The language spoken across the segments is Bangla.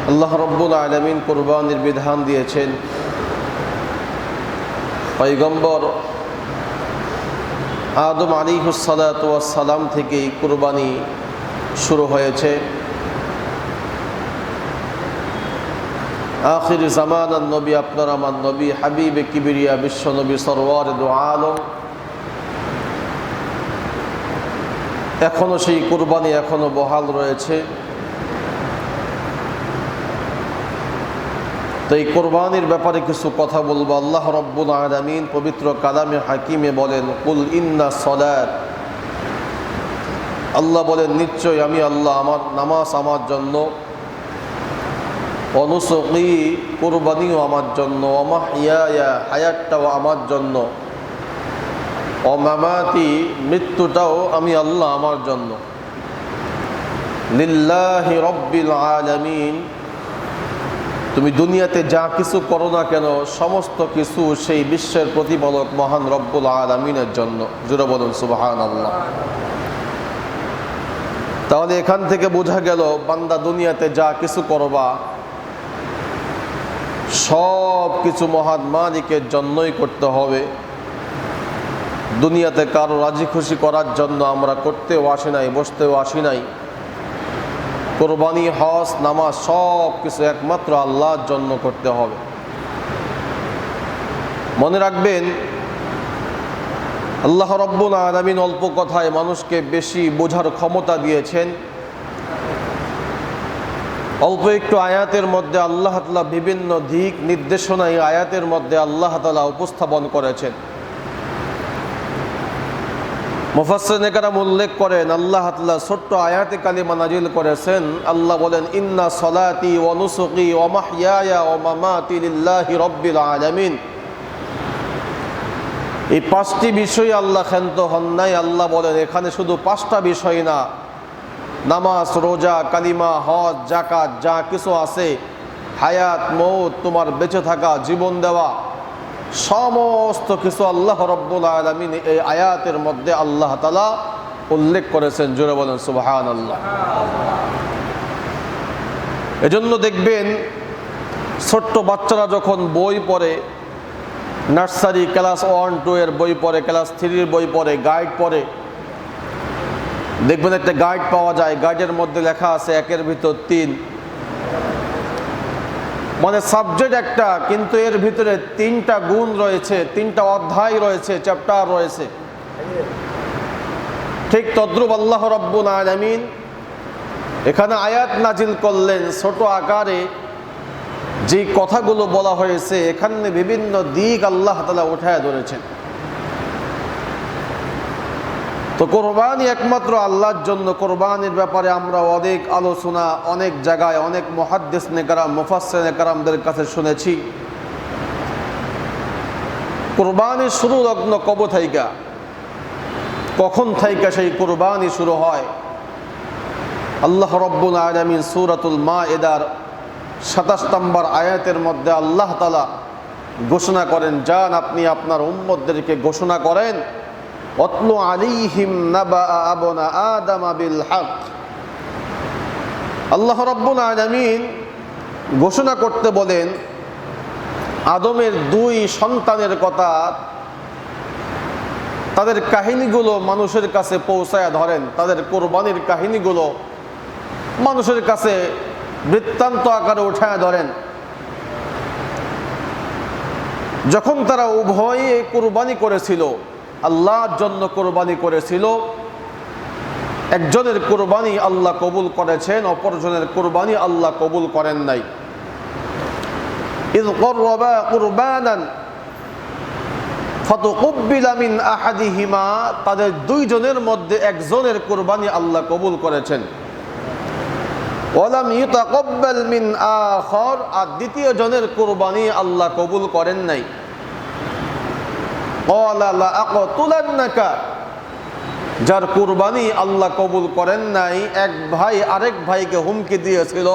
আল্লাহ রব্বুল আলামিন কুরবানির বিধান দিয়েছেন। পয়গম্বর আদম আলাইহিস সালাতু ওয়াস সালাম থেকেই কুরবানি শুরু হয়েছে। আখির জামানার নবী, আপনার আমার নবী, হাবিবে কিবরিয়া বিশ্ব নবী সরওয়ার দু আলম, এখনো সেই কুরবানি এখনো বহাল রয়েছে। তো এই কোরবানির ব্যাপারে কিছু কথা বলবো। আল্লাহ রব্বুল আলামিন পবিত্র কালামে হাকিমে বলেন, কুল ইন্না সলাত, আল্লাহ বলেন নিশ্চয় আমি আল্লাহ, আমার নামাজ আমার জন্য, অনুসুকি কুরবানিও আমার জন্য, ওমাহইয়া হায়াতটাও আমার জন্য, ওমামাতি মৃত্যুটাও আমি আল্লাহ আমার জন্য, লিল্লাহি রব্বিল আলামিন। তুমি দুনিয়াতে যা কিছু করো না কেন, সমস্ত কিছু সেই বিশ্বের প্রতিপালক মহান রব্বুল আলামিনের জন্য। জোরে বলুন সুবহানাল্লাহ। তাহলে এখান থেকে বোঝা গেল, বান্দা দুনিয়াতে যা কিছু করবা সব কিছু মহান মালিকের জন্যই করতে হবে। দুনিয়াতে কারো রাজি খুশি করার জন্য আমরা করতেও আসি নাই, বসতেও আসি নাই। কোরবানি, হজ, নামাজ সব কিছু একমাত্র আল্লাহর জন্য করতে হবে। মনে রাখবেন, আল্লাহ রব্বুল আলামিন অল্প কথায় মানুষকে বেশি বোঝার ক্ষমতা দিয়েছেন। অল্প একটু আয়াতের মধ্যে আল্লাহ তাআলা বিভিন্ন দিক নির্দেশনা এই আয়াতের মধ্যে আল্লাহ তাআলা উপস্থাপন করেছেন। মুফাসসিরিনে কেরাম উল্লেখ করেন, আল্লাহ তাআলা ছোট্ট আয়াতে কালিমা নাজিল করেছেন। আল্লাহ বলেন, ইন্না সলাতি ওয়া নুসুকি ওয়া মাহইয়ায়া ওয়া মামাতি লিল্লাহি রব্বিল আলামিন। এই পাঁচটি বিষয় আল্লাহ ক্ষান্ত হন নাই। আল্লাহ বলেন এখানে শুধু পাঁচটা বিষয় না, নামাজ, রোজা, কালিমা, হজ, যাকাত, যা কিছু আছে, হায়াত, মৌত, তোমার বেঁচে থাকা, জীবন দেওয়া, সমস্ত কিছু আল্লাহ রব্বুল আলামিন এই আয়াতের মধ্যে আল্লাহ তাআলা উল্লেখ করেছেন। জোরে বলেন সুবহানাল্লাহ। এজন্য দেখবেন ছোট্ট বাচ্চারা যখন বই পড়ে, নার্সারি ক্লাস 1, 2 এর বই পড়ে, ক্লাস 3 এর বই পড়ে, গাইড পড়ে, দেখবেন একটা গাইড পাওয়া যায়, গাইডের মধ্যে লেখা আছে 1-এর ভিতর 3, মানে সাবজেক্ট একটা, কিন্তু এর ভিতরে 3টা গুণ রয়েছে, 3টা অধ্যায় রয়েছে, চ্যাপ্টার রয়েছে। ঠিক তদ্রূপ আল্লাহ রব্বুল আলামিন এখানে আয়াত নাজিল করলেন। ছোট আকারে যে কথাগুলো বলা হয়েছে, এখানে বিভিন্ন দিক আল্লাহ তাআলা উঠায় ধরেছেন। তো কোরবানি একমাত্র আল্লাহর জন্য। কোরবানির ব্যাপারে আমরা অনেক আলোচনা, অনেক জায়গায়, অনেক মুহাদ্দিসিনে কেরাম, মুফাসসিরিনে কেরামদের কাছে শুনেছি। কোরবানি শুরু লগ্ন কবে থাইকা, কখন থাইকা সেই কোরবানি শুরু হয়? আল্লাহ রব্বুল আলামিন সূরাতুল মাইদার 27 নম্বর আয়াতের মধ্যে আল্লাহ তাআলা ঘোষণা করেন, যান আপনি আপনার উম্মতদেরকে ঘোষণা করেন, অতলু আলাইহিম নাবা আবনা আদম বিল হক। আল্লাহ রাব্বুল আলামিন ঘোষণা করতে বলেন আদমের 2 সন্তানের কথা, তাদের কাহিনীগুলো মানুষের কাছে পৌঁছায় ধরেন, তাদের কোরবানির কাহিনীগুলো মানুষের কাছে বৃত্তান্ত আকারে উঠায় ধরেন। যখন তারা উভয়ে কোরবানি করেছিল, আল্লাহর জন্য কোরবানি করেছিল, একজনের কোরবানি আল্লাহ কবুল করেছেন, অপরজনের কোরবানি আল্লাহ কবুল করেন নাই। ইয করবা কুরবানান ফাতুকব্বিলা মিন আহাদিহিমা, তাদের 2 জনের মধ্যে একজনের কোরবানি আল্লাহ কবুল করেছেন। ওয়ালাম ইউতাকাব্বাল মিন আখার, আর দ্বিতীয় জনের কোরবানি আল্লাহ কবুল করেন নাই। ক্বালা লা আকতুলান্নাকা, যার কুরবানি আল্লাহ কবুল করেন নাই, এক ভাই আরেক ভাইকে হুমকি দিয়েছিল।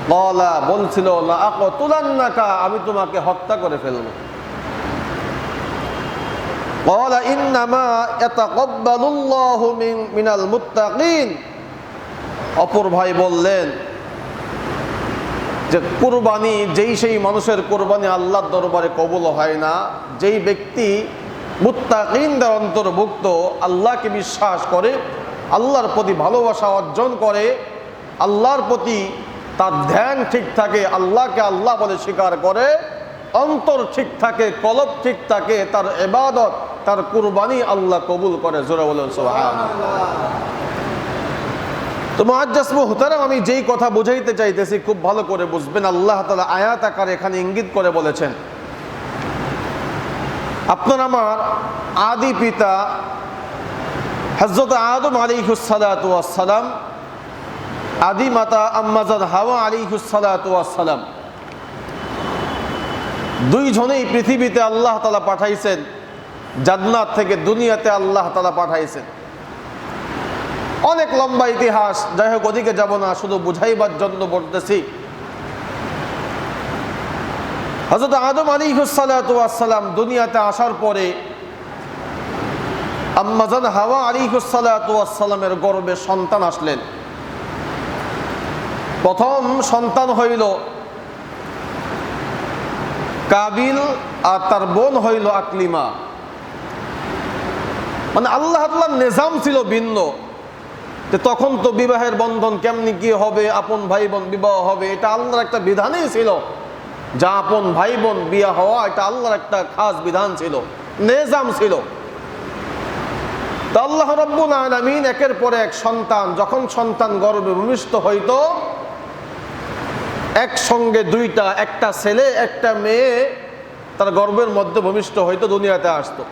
ক্বালা, বলছিল, লা আকতুলান্নাকা, আমি তোমাকে হত্যা করে ফেলব। ক্বালা ইন্নামা ইয়াতাকাব্বালুল্লাহু মিনাল মুত্তাকিন, অপর ভাই বললেন, যে কুরবানি, যেই সেই মানুষের কুরবানি আল্লাহর দরবারে কবুল হয় না, যেই ব্যক্তি মুত্তাকিনদের অন্তর্ভুক্ত, আল্লাহকে বিশ্বাস করে, আল্লাহর প্রতি ভালোবাসা অর্জন করে, আল্লাহর প্রতি তার ধ্যান ঠিক থাকে, আল্লাহকে আল্লাহ বলে স্বীকার করে, অন্তর ঠিক থাকে, কলব ঠিক থাকে, তার ইবাদত, তার কুরবানি আল্লাহ কবুল করে। জোরে বলেন সুবহানাল্লাহ। তো মুআজ্জাজ মুহতারাম, আমি যেই কথা বুঝাইতে চাইতেছি খুব ভালো করে বুঝবেন। আল্লাহ তাআলা আয়াত আকারে এখানে ইঙ্গিত করে বলেছেন, আপনার আমার আদি পিতা হযরত আদম আলাইহিস সালাতু ওয়াস সালাম, আদি মাতা আম্মাজান হাওয়া আলাইহিস সালাতু ওয়াস সালাম, দুইজনেই পৃথিবীতে আল্লাহ তাআলা পাঠাইছেন, জান্নাত থেকে দুনিয়াতে আল্লাহ তাআলা পাঠাইছেন। অনেক লম্বা ইতিহাস, যাই হোক ওদিকে যাব না, শুধু বুঝাইবার জন্য বলতেছি। হযরত আদম আলাইহিস সালাতু ওয়াস সালাম দুনিয়াতে আসার পরে আম্মাজান হাওয়া আলাইহিস সালাতু ওয়াস সালামের গর্ভে সন্তান আসলেন। প্রথম সন্তান হইল কাবিল, আর তার বোন হইল আকলিমা। মানে আল্লাহ তাআলার নিজাম ছিল ভিন্ন। তখন তো বিবাহের বন্ধন কেমনি কি হবে, আপন ভাই বোন বিবাহ হবে, এটা আল্লাহর একটা বিধানই ছিল। যা আপন ভাই বোন বিয়া হওয়া, এটা আল্লাহর একটা খাস বিধান ছিল, নিজাম ছিল। তো আল্লাহ রাব্বুল আলামিন একের পর এক সন্তান, যখন সন্তান গর্ভে ভূমিষ্ঠ হইত, একসঙ্গে দুইটা, একটা ছেলে একটা মেয়ে তার গর্ভের মধ্যে ভূমিষ্ঠ হইতো, দুনিয়াতে আসতো।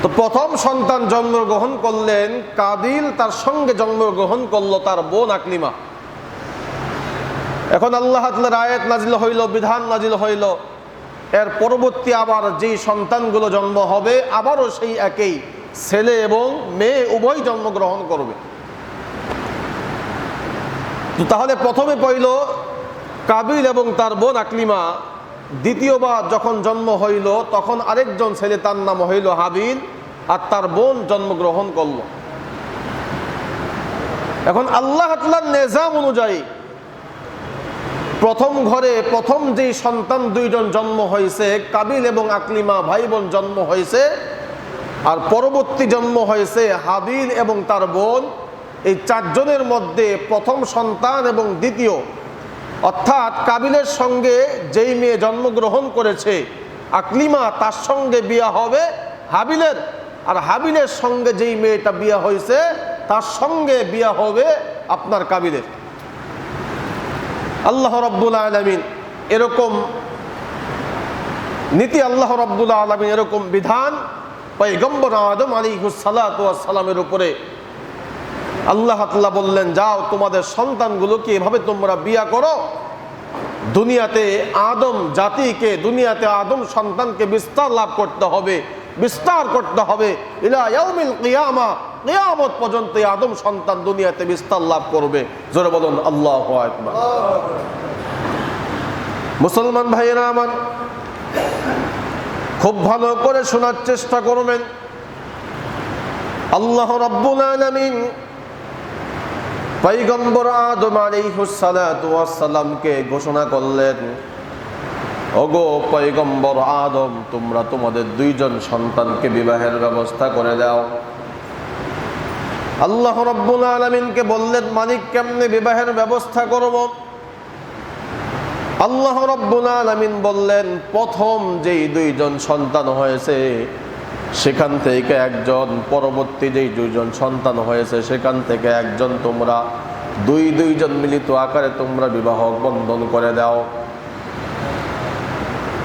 তো প্রথম সন্তান জন্মগ্রহণ করলেন কাবিল, তার সঙ্গে জন্মগ্রহণ করলো তার বোন আকলিমা। এখন আল্লাহ তাআলার আয়াত নাজিল হইল, বিধান নাজিল হইল, এর পরবর্তী আবার যেই সন্তানগুলো জন্ম হবে, আবারও সেই একই ছেলে এবং মেয়ে উভয় জন্মগ্রহণ করবে। তাহলে প্রথমে পইল কাবিল এবং তার বোন আকলিমা, দ্বিতীয়বার যখন জন্ম হইল তখন আরেকজন ছেলে, তার নাম হইল হাবিল, আর তার বোন জন্মগ্রহণ করল। এখন আল্লাহ তাআলার নিজাম অনুযায়ী প্রথম ঘরে প্রথম যেই সন্তান দুইজন জন্ম হয়েছে, কাবিল এবং আকলিমা ভাই বোন জন্ম হয়েছে, আর পরবর্তী জন্ম হয়েছে হাবিল এবং তার বোন। এই চারজনের মধ্যে প্রথম সন্তান এবং দ্বিতীয়, অর্থাৎ কাবিলের সঙ্গে যেই মেয়ে জন্মগ্রহণ করেছে আকলিমা, তার সঙ্গে বিয়া হবে হাবিলের, আর হাবিলের সঙ্গে যেই মেয়েটা বিয়া হয়েছে তার সঙ্গে বিয়া হবে আপনার কাবিলের। আল্লাহ রাব্বুল আলামিন এরকম নীতি, আল্লাহ রাব্বুল আলামিন এরকম বিধান পয়গম্বর আদম আলাইহিস সালাতু ওয়াস সালামের উপরে আল্লাহ তাআলা বললেন, যাও তোমাদের সন্তানগুলোকে এভাবে তোমরা বিয়া করো, দুনিয়াতে আদম জাতিকে, দুনিয়াতে আদম সন্তানকে বিস্তার লাভ করতে হবে, বিস্তার করতে হবে, ইলা ইয়াউমিল কিয়ামা, কিয়ামত পর্যন্ত আদম সন্তান দুনিয়াতে বিস্তার লাভ করবে। জোরে বলুন আল্লাহু আকবার। মুসলমান ভাইয়েরা আমার, খুব ভালো করে শোনার চেষ্টা করবেন। আল্লাহ রাব্বুল আলামিন পয়গম্বর আদম আলাইহিস সালাতু ওয়াস সালামকে ঘোষণা করলেন, ওগো পয়গম্বর আদম, তোমরা তোমাদের দুইজন সন্তানকে বিবাহের ব্যবস্থা করে দাও। আল্লাহ রাব্বুল আলামিনকে বললেন, মালিক কেমনে বিবাহের ব্যবস্থা করব? আল্লাহ রাব্বুল আলামিন বললেন, প্রথম যেই দুইজন সন্তান হয়েছে সেখান থেকে একজন, পরবর্তী যেই দুইজন সন্তান হয়েছে সেখান থেকে একজন, তোমরা দুইজন মিলিত আকারে তোমরা বিবাহ বন্ধন করে দাও।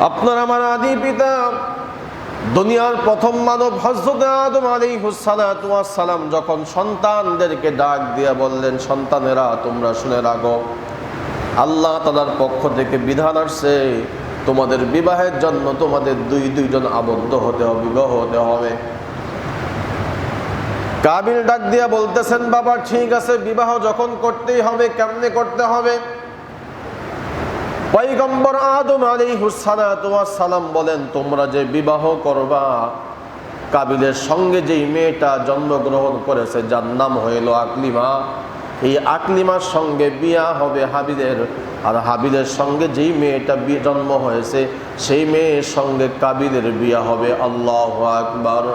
আপনার আমার আদি পিতা, দুনিয়ার প্রথম মানব হযরত আদম আলাইহিস সালাতু ওয়াস সালাম যখন সন্তানদেরকে ডাক দিয়ে বললেন, সন্তানেরা তোমরা শুনে রাখো, আল্লাহ তাআলার পক্ষ থেকে বিধান আসছে, তোমাদের বিবাহের জন্য তোমাদের দুইজন আবদ্ধ হতে হবে, বিবাহ হতে হবে। কাবিল ডাক দিয়া বলতেছেন, বাবা ঠিক আছে, বিবাহ যখন করতেই হবে, কেমনে করতে হবে? পয়গম্বর আদম আলাইহিস সালাতু ওয়াস সালাম বলেন, তোমরা যে বিবাহ করবা, কাবিলের সঙ্গে যেই মেয়েটা জন্মগ্রহণ করেছে যার নাম হইল আকলিমা, এই আকলিমার সঙ্গে বিয়া হবে হাবিলের, আর হাবিলের সঙ্গে যেই মেয়েটা জন্ম হয়েছে সেই মেয়ের সঙ্গে কাবিলের বিয়া হবে। আল্লাহু আকবার।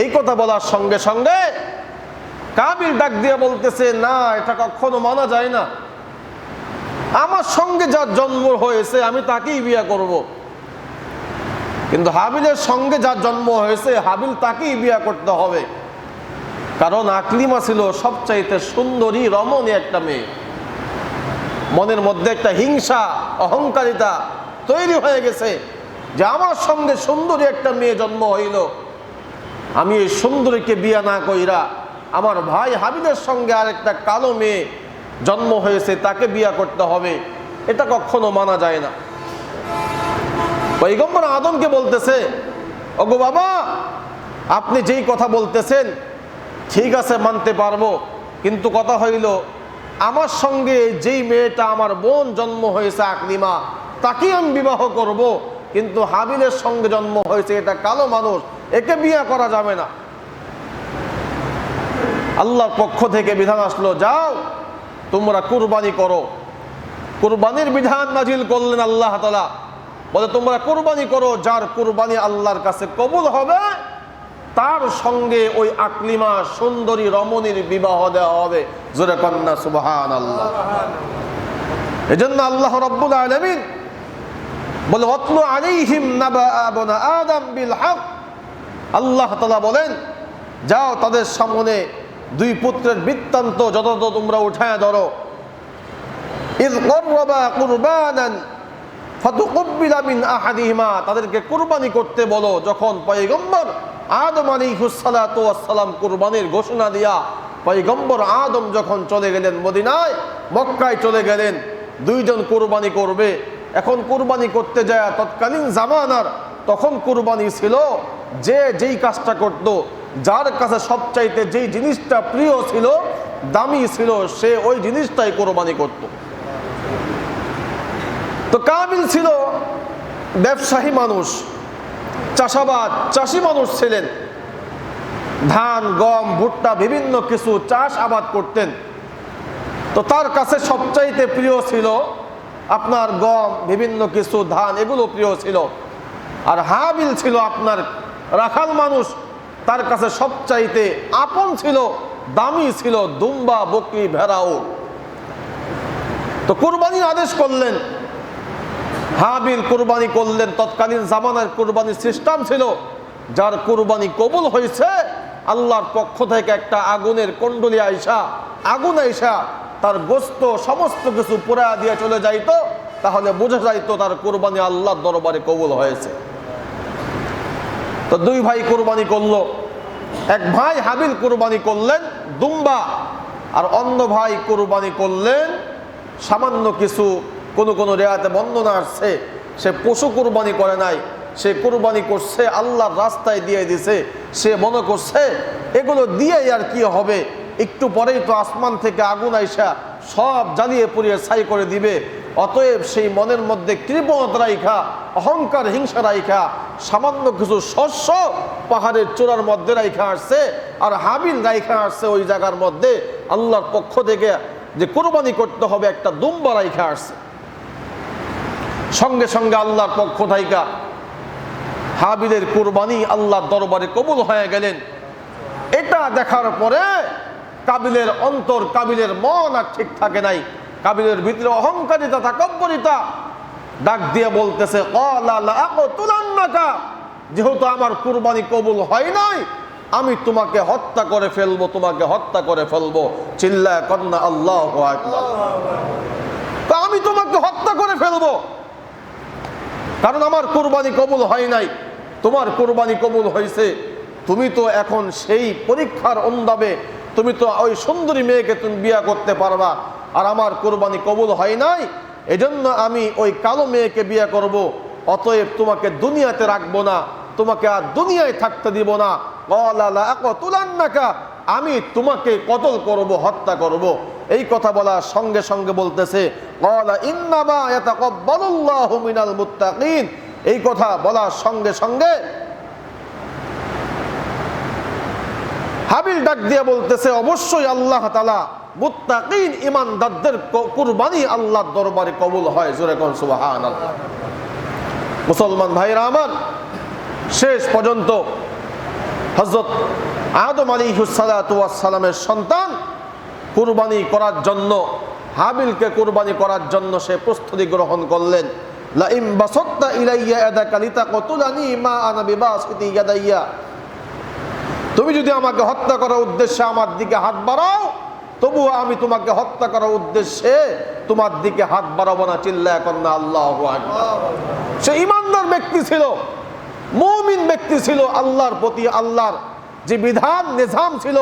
এই কথা বলার সঙ্গে সঙ্গে কাবিল ডাক দিয়ে বলতেছে, না, এটা কখনো মানা যায় না। আমার সঙ্গে যার জন্ম হয়েছে আমি তাকেই বিয়া করব। কিন্তু হাবিলের সঙ্গে যার জন্ম হয়েছে হাবিল তাকেই বিয়া করতে হবে, কারণ আকলিমা ছিল সবচাইতে সুন্দরী রমণী একটা মেয়ে। মনের মধ্যে একটা হিংসা, অহংকারিতা তৈরি হয়ে গেছে যে আমার সঙ্গে সুন্দরী একটা মেয়ে জন্ম হইল, আমি এই সুন্দরীকে বিয়া না কইরা আমার ভাই হাবিলের সঙ্গে আর একটা কালো মেয়ে জন্ম হয়েছে তাকে বিয়া করতে হবে, এটা কখনো মানা যায় না। পয়গম্বর আদমকে বলতেছে, ওগো বাবা, আপনি যেই কথা বলতেছেন ঠিক আছে, মানতে পারবো, কিন্তু কথা হইল আমার সঙ্গে যেই মেয়েটা আমার বোন জন্ম হয়েছে আকলিমা তাকে আমি বিবাহ করব, কিন্তু হাবিলের সঙ্গে জন্ম হয়েছে এটা কালো মানুষ, একে বিয়ে করা যাবে না। আল্লাহর পক্ষ থেকে বিধান আসলো, যাও তোমরা কুরবানি করো। কুরবানির বিধান নাজিল করলেন আল্লাহ তাআলা, বলে তোমরা কুরবানি করো, যার কুরবানি আল্লাহর কাছে কবুল হবে তার সঙ্গে ওই আকলিমা সুন্দরী রমণীর বিবাহ দেওয়া হবে। জোরে কন্যা সুবহানাল্লাহ। এজন্য আল্লাহ রাব্বুল আলামিন বলে, ওয়াতলু আলাইহিম নাবা আবনা আদম বিল হক। আল্লাহ তাআলা বলেন, যাও তাদের সামনে দুই পুত্রের বৃত্তান্ত যথাযথ তোমরা উঠায় ধরো। ইয কররাবা কুরবানান ফাতুকব্বিলা মিন আহাদিহিমা, তাদেরকে কুরবানি করতে বলো। যখন পয়গম্বর আদম আলাইহিস সালাতু ওয়াস সালাম কুরবানির ঘোষণা দিয়া পয়গম্বর আদম যখন চলে গেলেন মদিনায়, মক্কায় চলে গেলেন, দুইজন কুরবানি করবে। এখন কুরবানি করতে যায় তৎকালীন জামানার, তখন কুরবানি ছিল যে যেই কাজটা করত, যার কাছে সবচাইতে যেই জিনিসটা প্রিয় ছিল, দামি ছিল, সে ওই জিনিসটাই কুরবানি করত। তো কাবিল ছিল ব্যবসায়ী মানুষ, চাষাবাদ, চাষি মানুষ ছিলেন, ধান, গম, ভুট্টা বিভিন্ন কিছু চাষ আবাদ করতেন। তো তার কাছে সবচাইতে প্রিয় ছিল আপনার গম, বিভিন্ন কিছু ধান, এগুলো প্রিয় ছিল। আর হাবিল ছিল আপনার রাখাল মানুষ, তার কাছে সবচাইতে আপন ছিল, দামি ছিল দুম্বা, বকরি, ভেড়াও। তো কুরবানির আদেশ করলেন, হাবিল কুরবানি করলেন। তৎকালীন জামানার কুরবানির সিস্টেম ছিল, যার কুরবানি কবুল হয়েছে আল্লাহর পক্ষ থেকে একটা আগুনের কুণ্ডলী আইসা, আগুন আইসা তার গোস্ত সমস্ত কিছু পুরা দিয়ে চলে যাইতো, তাহলে বোঝা যাইতো তার কুরবানি আল্লাহর দরবারে কবুল হয়েছে। তো দুই ভাই কুরবানি করলো। এক ভাই হাবিল কুরবানি করলেন দুম্বা, আর অন্য ভাই কুরবানি করলেন সামান্য কিছু। কোন কোন রেয়াতে বর্ণনা আসছে সে পশু কুরবানি করে নাই, সে কুরবানি করছে আল্লাহর রাস্তায় দিয়ে দিছে। সে মনে করছে এগুলো দিয়ে আর কি হবে, একটু পরেই তো আসমান থেকে আগুন আইসা সব জ্বালিয়ে পুড়িয়ে ছাই করে দিবে। অতএব সেই মনের মধ্যে কৃপণতা রাইখা, অহংকার, হিংসা রাইখা সামান্য কিছু শস্য পাহাড়ের চূড়ার মধ্যে রাইখা আসছে, আর হাবিল রাইখা আসছে ওই জায়গার মধ্যে আল্লাহর পক্ষ থেকে যে কুরবানি করতে হবে একটা দুম্বা রাইখা আসছে। সঙ্গে সঙ্গে আল্লাহর পক্ষ থেকে হাবিলের কুরবানি আল্লাহর দরবারে কবুল হয়ে গেলেন। এটা দেখার পরে কাবিলের অন্তর, কাবিলের মন আর ঠিক থাকে নাই। কাবিলের ভিতরে অহংকারিতা, তাকাব্বরিতা ডাক দিয়ে বলতেছে, ক্বালা লা আকতুলান্নাকা, যেহেতু আমার কুরবানি কবুল হয় নাই আমি তোমাকে হত্যা করে ফেলবো, তোমাকে হত্যা করে ফেলবো। চিল্লায়া কন্না আল্লাহু আকবার। তা আমি তোমাকে হত্যা করে ফেলবো, কারণ আমার কুরবানি কবুল হয় নাই, তোমার কুরবানি কবুল হয়েছে। তুমি তো এখন সেই পরীক্ষার অনুদাবে তুমি তো ওই সুন্দরী মেয়েকে তুমি বিয়ে করতে পারবা, আর আমার কুরবানি কবুল হয় নাই, এজন্য আমি ওই কালো মেয়েকে বিয়ে করব। অতএব তোমাকে দুনিয়াতে রাখবো না, তোমাকে আর দুনিয়ায় থাকতে দিব না। ক্বালা লা আকতুলান্নাকা, আমি তোমাকে কতল করব, হত্যা করব। এই কথা বলার সঙ্গে সঙ্গে বলতেছে, ক্বালা ইন্নামা ইয়াতাকাব্বালুল্লাহু মিনাল মুত্তাকিন। এই কথা বলার সঙ্গে সঙ্গে হাবিল ডাক দিয়ে বলতেছে, অবশ্যই আল্লাহ তাআলা মুত্তাকিন ঈমানদারদের কুরবানি আল্লাহর দরবারে কবুল হয়। জোরে কোন সুবহানাল্লাহ। মুসলমান ভাইরা আমার, শেষ পর্যন্ত হযরত আদম আলাইহিস সালাতু ওয়াস সালামের সন্তান কুরবানি করার জন্য, হাবিলকে কুরবানি করার জন্য সে প্রস্তুতি গ্রহণ করলেন। লা ইম বাসাত্তা ইলাইয়া ইয়াদাকা লিতাকতুলানি মা আনা বিবাসিতি ইয়াদাইয়া, তুমি যদি আমাকে হত্যা করার উদ্দেশ্যে আমার দিকে হাত বাড়াও, তবুও আমি তোমাকে হত্যা করার উদ্দেশ্যে তোমার দিকে হাত বাড়াবো না। চিল্লায়া কন্না আল্লাহু আকবার। সে ঈমানদার ব্যক্তি ছিল, মুমিন ব্যক্তি ছিল, আল্লাহর প্রতি আল্লাহর যে বিধান নিজাম ছিল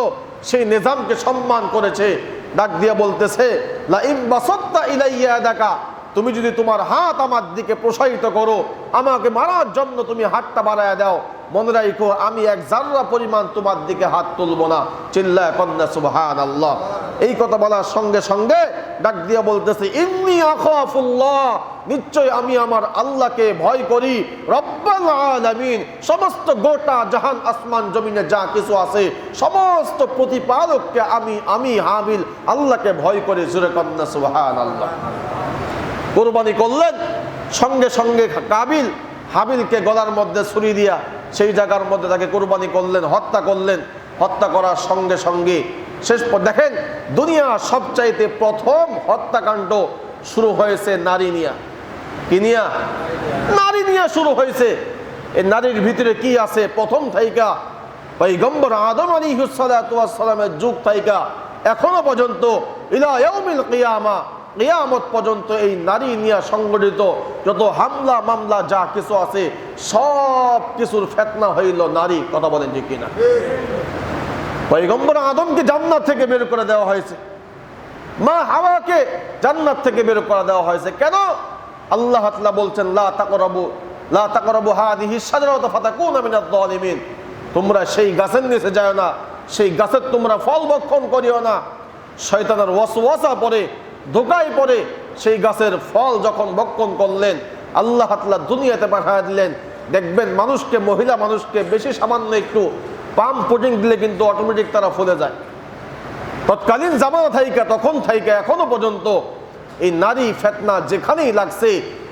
সেই নিজামকে সম্মান করেছে। ডাক দিয়ে বলতেছে, লা ইম বাসাত্তা ইলাইয়া ইয়াদাকা, তুমি যদি তোমার হাত আমার দিকে প্রসারিত করো, আমাকে মারার জন্য তুমি হাতটা বাড়ায় দাও, মনে রাখো আমি এক জাররা পরিমাণ তোমার দিকে হাত তুলব না। চিল্লায়া কন্না সুবহানাল্লাহ। এই কথা বলার সঙ্গে সঙ্গে ডাক দিয়ে বলতেছে, ইন্নী আখাফুল্লাহ, নিশ্চয় আমি আমার আল্লাহকে ভয় করি। রব্বাল আলামিন, সমস্ত গোটা জাহান আসমান জমিনে যা কিছু আছে সমস্ত প্রতিপালককে আমি হাবিল আল্লাহকে ভয় করি। জোরে কন্না সুবহানাল্লাহ। কুরবানি করলেন, সঙ্গে সঙ্গে কাবিল হাবিলকে গলার মধ্যে ছুরি দিয়া সেই জায়গার মধ্যে তাকে কুরবানি করলেন, হত্যা করলেন। হত্যা করার সঙ্গে সঙ্গে শেষ পর দেখেন, দুনিয়া সবচাইতে প্রথম হত্যাকাণ্ড শুরু হয়েছে নারী নিয়া। কি নিয়া? নারী নিয়া শুরু হয়েছে। এই নারীর ভিতরে কি আছে? প্রথম থাইকা পয়গম্বর আদম আলাইহিস সালাতু ওয়াস সালামের যুগ থাইকা এখনো পর্যন্ত ইলা ইয়াউমিল কিয়ামা, কিয়ামত পর্যন্ত এই নারী নিয়ে সংগঠিত যত হামলা মামলা যা কিছু আছে সব কিছুর ফিতনা হইল নারী। কথা বলেন ঠিক কিনা? পয়গম্বর আদমকে জান্নাত থেকে বের করে দেওয়া হয়েছে, মা হাওয়াকে জান্নাত থেকে বের করে দেওয়া হয়েছে। কেন? আল্লাহ তাআলা বলছেন, লা তাকরাবু হাদিহি শাজারাতা ফাতাকুনা মিনাজ জালিমিন, তোমরা সেই গাছের নিচে যাও না, সেই গাছের তোমরা ফল ভক্ষণ করিও না। শয়তানের ওয়াসওয়াসা পড়ে, ধোকায় পড়ে সেই গাছের ফল যখন ভক্ষণ করলেন, আল্লাহ তাআলা দুনিয়াতে পাঠিয়ে দিলেন। দেখবেন মানুষকে, মহিলা মানুষকে বেশি সামান্য একটু পাম পুডিং দিলে কিন্তু অটোমেটিক তারা ফুলে যায়। তৎকালীন জামানা থাইকা, তখন থাইকা এখনো পর্যন্ত এই নারী ফিতনা যেখানেই লাগছে,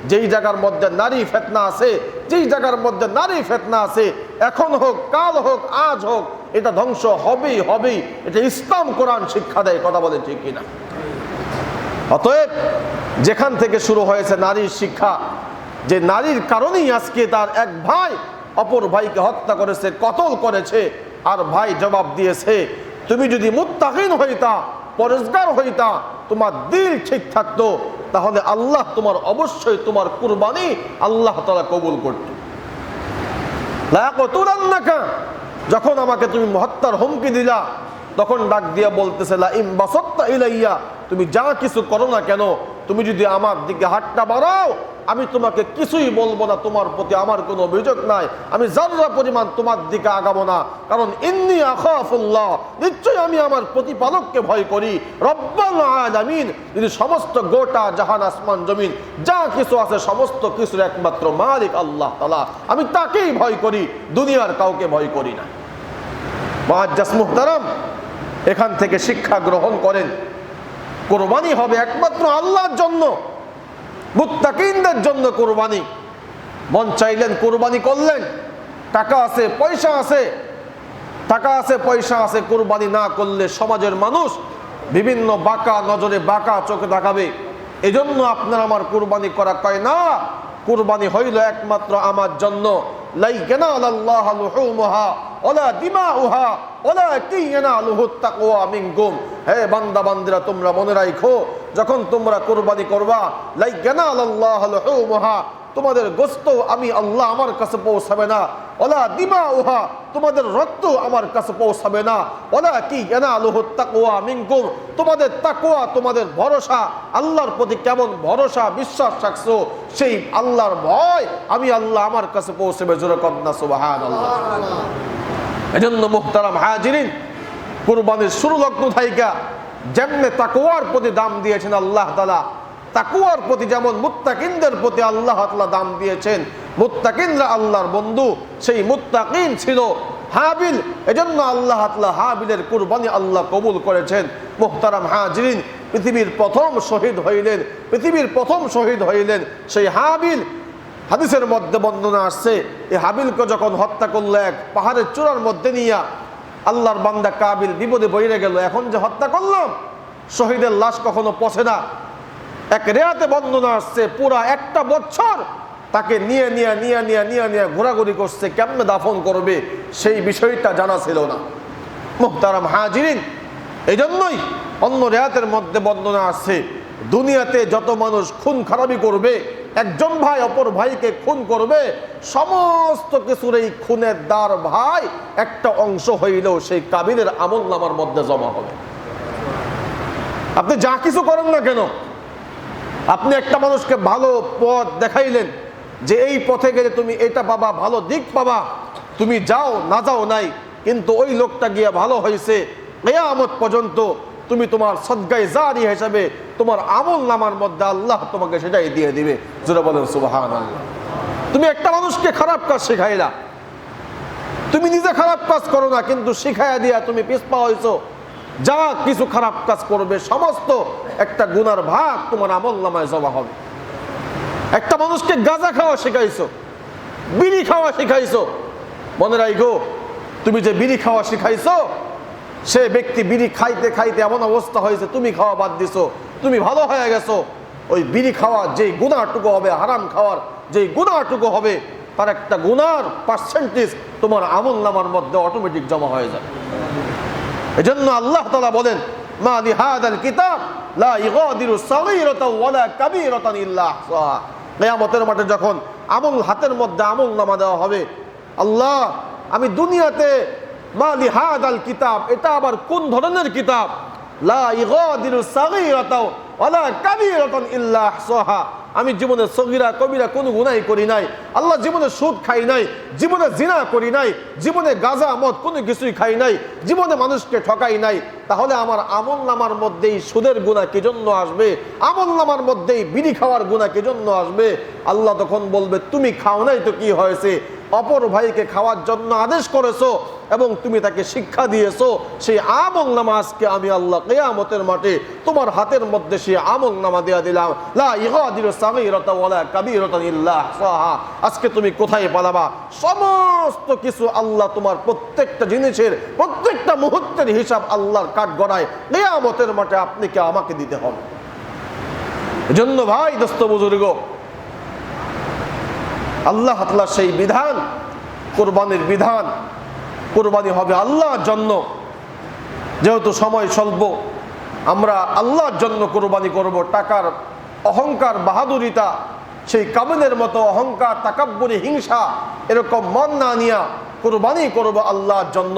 যেই জায়গার মধ্যে নারী ফিতনা আছে, যেই জায়গার মধ্যে নারী ফিতনা আছে, এখন হোক, কাল হোক, আজ হোক, এটা ধ্বংস হবেই হবেই। এটা ইসলাম কোরআন শিক্ষা দেয়। কথা বলে ঠিক কিনা? অতএব যেখান থেকে শুরু হয়েছে নারীর শিক্ষা, যে নারীর কারণেই আজকে তার এক ভাই অপর ভাইকে হত্যা করেছে, কতল করেছে, আর ভাই জবাব দিয়েছে, তুমি যদি মুত্তাকিন হইতা, পরেজগার হইতা, তোমার দিল ঠিক থাকতো, তাহলে আল্লাহ তোমার অবশ্যই তোমার কুরবানি আল্লাহ তাআলা কবুল করত। লা ইয়াকতুলান্নাকা, যখন আমাকে তুমি হত্যার হুমকি দিলা, তখন ডাক দিয়া বলতেছে, লা ইম বাসাত্তা ইলাইয়া, তুমি যা কিছু করো না কেন, তুমি যদি আমার দিকে হাতটা বাড়াও, আমি তোমাকে কিছুই বলবো না, তোমার প্রতি আমার কোনো অভিযোগ নাই, আমি জাররা পরিমাণ তোমার দিকে আগাবো না। কারণ ইন্নী আখাফুল্লাহ, নিশ্চয়ই আমি আমার প্রতিপালককে ভয় করি। রব্বাল আলামিন, যদি সমস্ত গোটা জাহান আসমান জমিন যা কিছু আছে সমস্ত কিছুর একমাত্র মালিক আল্লাহ তাআলা, আমি তাকেই ভয় করি, দুনিয়ার কাউকে ভয় করি না। মুআজ্জাজ মুহতারাম, এখান থেকে শিক্ষা গ্রহণ করেন, কুরবানি হবে একমাত্র আল্লাহর জন্য, মুত্তাকিনদের জন্য কুরবানি। মন চাইলেন কুরবানি করলেন, টাকা আছে, পয়সা আছে, টাকা আছে, পয়সা আছে, কুরবানি না করলে সমাজের মানুষ বিভিন্ন বাঁকা নজরে, বাঁকা চোখে তাকাবে। এজন্য আপনার আমার কুরবানি করা কয় না, কুরবানি হইল একমাত্র আমার জন্য। লা ইয়ানালাল্লাহু লুহুমুহা ওয়ালা দিমাউহা ওয়ালাকিন ইয়ানালুহুত তাকওয়া মিনকুম। হে বান্দা বান্দিরা, তোমরা মনে রাখো, যখন তোমরা কুরবানি করবা, লা ইয়ানালাল্লাহু লুহুমুহা, তোমাদের গোশত আমি আল্লাহ আমার কাছে পৌঁছাবে না, ওয়ালা দিমাউহা, তোমাদের রক্ত আমার কাছে পৌঁছাবে না, ওয়ালাকিন ইয়ানালুহুত তাকওয়া মিনকুম, তোমাদের তাকওয়া, তোমাদের ভরসা, আল্লাহর প্রতি কেমন ভরসা বিশ্বাস রাখছো, সেই আল্লাহর ভয় আমি আল্লাহ আমার কাছে পৌঁছাবে। জোরে কন্না সুবহানাল্লাহ। এজন্য মুহতারাম হাজিরিন, কুরবানির শুরু লগ্ন থাইকা যেমনে তাকওয়ার প্রতি দাম দিয়েছেন আল্লাহ তাআলা, তাকওয়ার প্রতি যেমন মুত্তাকিনদের প্রতি আল্লাহ তাআলা দাম দিয়েছেন। মুত্তাকিনরা আল্লাহর বন্ধু, সেই মুত্তাকিন ছিল হাবিল। এজন্য আল্লাহ তাআলা হাবিলের কুরবানি আল্লাহ কবুল করেছেন। মুহতারাম হাজিরিন, পৃথিবীর প্রথম শহীদ হইলেন, পৃথিবীর প্রথম শহীদ হইলেন সেই হাবিল। হাদিসের মধ্যে বর্ণনা আসছে, এই হাবিলকে যখন হত্যা করলো এক পাহাড়ের চূড়ার মধ্যে নিয়ে, আল্লাহর বান্দা কাবিল বিপদে পড়ে গেল। এখন যে হত্যা করলাম, শহীদের লাশ কখনো পচে না। এক রেয়াতে বর্ণনা আসছে পুরা একটা বছর তাকে নিয়ে ঘোরাঘুরি করছে, কেমনে দাফন করবে সেই বিষয়টা জানা ছিল না। মুহতারাম হাজিরিন, এই জন্যই অন্য রেয়াতের মধ্যে বর্ণনা আসছে, দুনিয়াতে যত মানুষ খুন খারাপি করবে, একজন ভাই অপর ভাইকে খুন করবে, সমস্ত কিছুর এই খুনের দার ভাই একটা অংশ হইলেও সেই কাবিলের আমলনামার মধ্যে জমা হবে। আপনি যা কিছু করেন না কেন, আপনি একটা মানুষকে ভালো পথ দেখাইলেন যে এই পথে গেলে তুমি এটা পাবা, ভালো দিক পাবা, তুমি যাও না যাও নাই, কিন্তু ওই লোকটা গিয়ে ভালো হয়েছে, কিয়ামত পর্যন্ত তুমি তোমার সদকায়ে জারিয়া হিসাবে তোমার আমলনামার মধ্যে আল্লাহ তোমাকে সেটাই দিয়ে দিবে। জোরে বলেন সুবহানাল্লাহ। তুমি একটা মানুষকে খারাপ কাজ শেখাইলা, তুমি নিজে খারাপ কাজ করো না, কিন্তু শিখাইয়া দিয়া তুমি পিছপা হইছো, যা কিছু খারাপ কাজ করবে সমস্ত একটা গুনার ভাগ তোমার আমলনামায় জমা হবে। একটা মানুষকে গাঁজা খাওয়া শিখাইছো, বিড়ি খাওয়া শিখাইছো, মনে রাখো তুমি যে বিড়ি খাওয়া শিখাইছো, সে ব্যক্তি বিড়ি খাইতে খাইতে এমন অবস্থা হয়েছে তুমি খাওয়া বাদ দিছো, তুমি ভালো হয়ে গেছো। ওই বিড়ি খাওয়া যেই গুনাহটুকু হবে, হারাম খাওয়ার যেই গুনাহটুকু হবে, তার একটা গুনার পার্সেন্টেজ তোমার আমলনামার মধ্যে অটোমেটিক জমা হয়ে যাবে। এজন্য আল্লাহ তাআলা বলেন, মা লিহাদাল কিতাব লা ইগাদিরু সাগীরাতাও ওয়ালা কাবীরাতান ইল্লা আহসাহা। কিয়ামতের মাঠে যখন আমল হাতের মধ্যে আমলনামা দেওয়া হবে, আল্লাহ আমি দুনিয়াতে মা লিহাদাল কিতাব, এটা আবার কোন ধরনের কিতাব, লা ইগাদিরু সাগীরাতাও ওয়ালা কাবীরাতান ইল্লা আহসাহা, আমি জীবনে সগীরা কবিরা কোনো গুনাহ করি নাই, আল্লাহ জীবনে সুদ খাই নাই, জীবনে জিনা করি নাই, জীবনে গাঁজা মদ কোনো কিছুই খাই নাই, জীবনে মানুষকে ঠকাই নাই, তাহলে আমার আমলনামার মধ্যেই সুদের গুনাহ কি জন্য আসবে? আমলনামার মধ্যেই বিড়ি খাওয়ার গুনাহ কি জন্য আসবে? আল্লাহ তখন বলবে, তুমি খাও নাই তো কি হয়েছে, অপর ভাইকে খাওয়ার জন্য আদেশ করেছো এবং তুমি তাকে শিক্ষা দিয়েছো, সেই আমলনামা আজকে আমি আল্লাহ কিয়ামতের মাঠে তোমার হাতের মধ্যে সেই আমলনামা দেয়া দিলাম। লা ইগাদিরু সাগীরাতাও ওয়ালা কাবীরাতান ইল্লা আহসাহা। আজকে তুমি কোথায় পালাবা? সমস্ত কিছু আল্লাহ তোমার প্রত্যেকটা জিনিসের প্রত্যেকটা মুহূর্তের হিসাব আল্লাহর কাঠগড়ায় কিয়ামতের মাঠে আপনাকে আমাকে দিতে হবে। এজন্য ভাই দোস্ত বুজুর্গ, আল্লাহ তাআলা সেই বিধান, কুরবানির বিধান, কুরবানি হবে আল্লাহর জন্য। যেহেতু সময় স্বল্প, আমরা আল্লাহর জন্য কুরবানি করব। টাকার অহংকার, বাহাদুরিতা, সেই কাবিলের মতো অহংকার, তাকাব্বুরি, হিংসা, এরকম মন না নিয়া কুরবানি করব আল্লাহর জন্য।